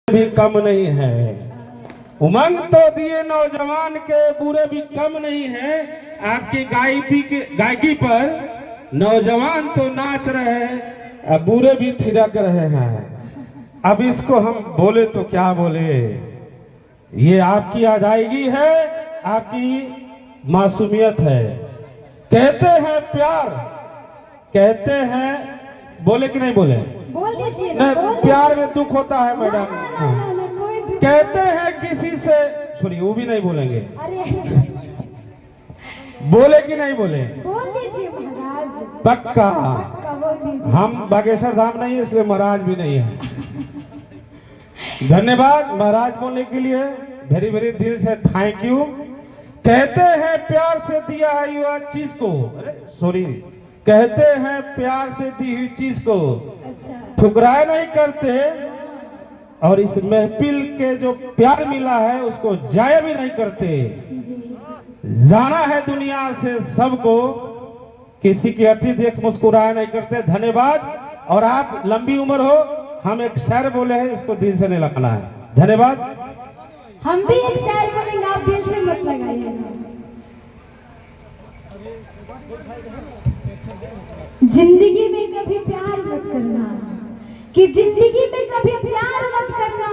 भी कम नहीं है। उमंग तो दिए नौजवान के, बूढ़े भी कम नहीं है। आपकी गायकी पर नौजवान तो नाच रहे हैं, अब बूढ़े भी थिरक रहे हैं। अब इसको हम बोले तो क्या बोले, ये आपकी अदायगी है, आपकी मासूमियत है। कहते हैं प्यार, कहते हैं, बोले कि नहीं बोले? बोल दीजिए। नहीं, प्यार में दुख होता है मैडम। कहते हैं किसी से, सॉरी वो भी नहीं बोलेंगे। अरे बोले कि नहीं बोले? बोल दीजिए महाराज। पक्का? पक्का बोल दीजिए। हम बागेश्वर धाम नहीं है, इसलिए महाराज भी नहीं है। धन्यवाद महाराज बोलने के लिए, वेरी वेरी दिल से थैंक यू। कहते हैं प्यार से दिया हुआ चीज को, सॉरी, कहते हैं प्यार से दी हुई चीज को अच्छा, ठुकराए नहीं करते, और इस महफिल के जो प्यार मिला है उसको जाया भी नहीं करते। जी जाना है दुनिया से सबको, किसी की अर्थी देख मुस्कुराया नहीं करते। धन्यवाद। और आप लंबी उम्र हो, हम एक शेर बोले हैं, इसको दिल से नहीं लगाना है। धन्यवाद। हम भी एक शायर बोलेंगे, आप दिल से मत लगाइए। जिंदगी में कभी प्यार मत करना, कि जिंदगी में कभी प्यार मत करना,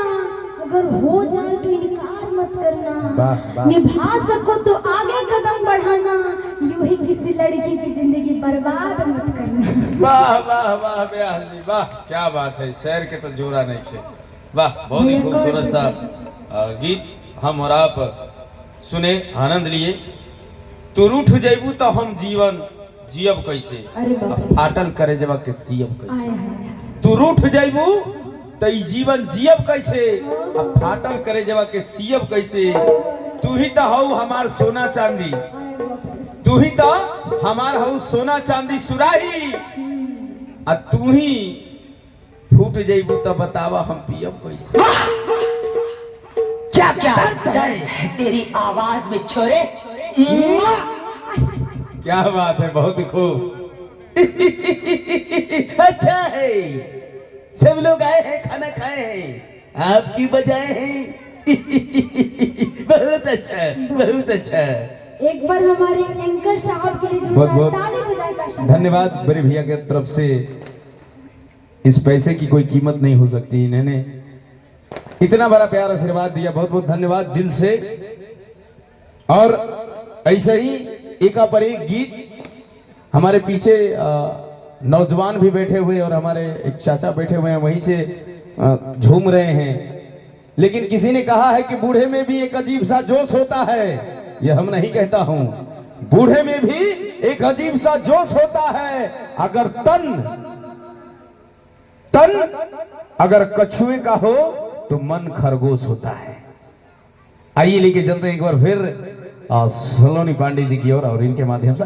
अगर हो जाए तो इनकार मत करना, निभा सको तो आगे कदम बढ़ाना, यूं ही किसी लड़की की जिंदगी बर्बाद मत करना। वाह वाह वाह ब्याह जी, वाह क्या बात है, शहर के तो जोड़ा नहीं थे। वाह, बहुत ही खूबसूरत सा गीत हम और आप सुने, आनंद लिए। तू रूठ जैबू तो हम जीवन जियब कैसे, फाटल करे जब के सीयब कैसे। तू रूठ जैबू तो जीवन जियब कैसे, अब फाटल करे जब के सीयब कैसे। तू ही तो हऊ हमार सोना चांदी, तू ही तो हमार हऊ सोना चांदी सुराही, आ तू ही फूट जैबू तो बतावा हम पियब कैसे। क्या क्या है तेरी आवाज में छोरे। क्या बात है, बहुत ही खूब। अच्छा है, सब लोग आए हैं, खाना खाए हैं, आपकी बजाए हैं। बहुत अच्छा, बहुत अच्छा। एक बार हमारे एंकर साहब के लिए बहुत बहुत ताली बजाएगा। धन्यवाद बड़े भैया के तरफ से। इस पैसे की कोई कीमत नहीं हो सकती, इन्होंने इतना बड़ा प्यार आशीर्वाद दिया, बहुत बहुत धन्यवाद दिल से। और ऐसे ही एक पर एक गीत, हमारे पीछे नौजवान भी बैठे हुए और हमारे एक चाचा बैठे हुए हैं, वहीं से झूम रहे हैं। लेकिन किसी ने कहा है कि बूढ़े में भी एक अजीब सा जोश होता है, यह हम नहीं कहता हूं, बूढ़े में भी एक अजीब सा जोश होता है। अगर तन अगर कछुए का हो तो मन खरगोश होता है। आइए लेके चलते हैं एक बार फिर सलोनी पांडे जी की ओर और इनके माध्यम से।